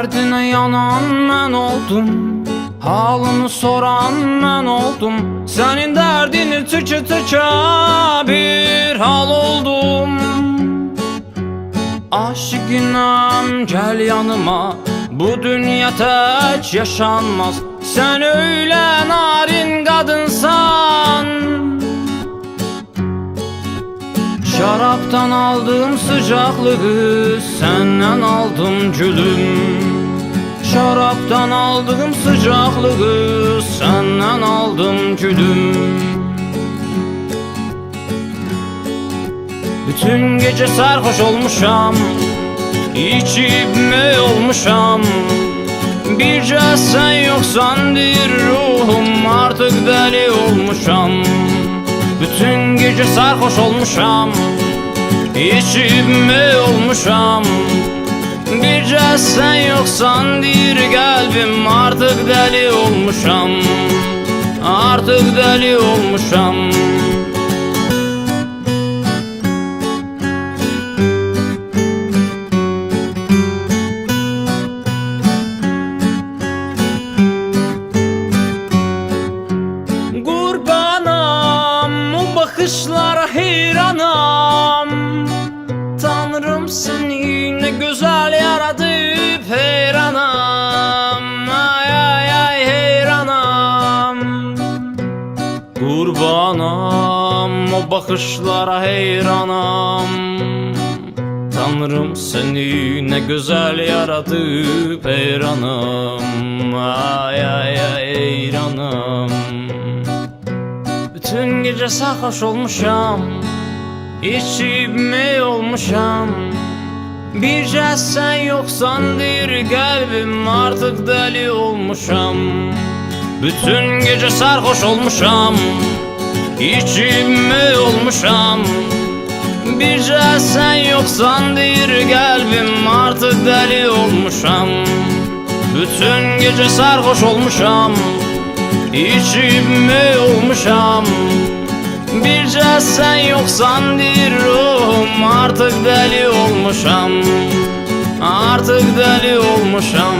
Dərdinə yanan mən oldum, halını soran mən oldum. Sənin dərdini tükə-tükə bir hal oldum. Aşıqinəm, gəl yanıma, bu dünya tək yaşanmaz. Sən öyle narin qadınsan. Şaraptan aldığım sıcaklığı senden aldım gülüm. Şaraptan aldığım sıcaklığı senden aldım gülüm. Bütün gece sarhoş olmuşam, içip mey olmuşam. Birce sen yoksan dir ruhum, artık deli olmuşam. Bütün gece sarhoş olmuşam, içip mey olmuşam. Birce sen yoksan dir kalbim, artık deli olmuşam. Artık deli olmuşam. Bakışlara heyranam, Tanrım seni ne güzel yaratıp heyranam. Ay ay ay heyranam. Kurbanam o bakışlara heyranam, Tanrım seni ne güzel yaratıp heyranam. Ay ay ay heyranam. Bütün gece sarhoş olmuşam, içip mey olmuşam. Birce sen yoksan dir kalbim, artık deli olmuşam. Bütün gece sarhoş olmuşam, içip mey olmuşam. Birce sen yoksan dir kalbim, artık deli olmuşam. Bütün gece sarhoş olmuşam, İçip mey olmuşam. Birce sen yoksan dir ruhum, artık deli olmuşam. Artık deli olmuşam.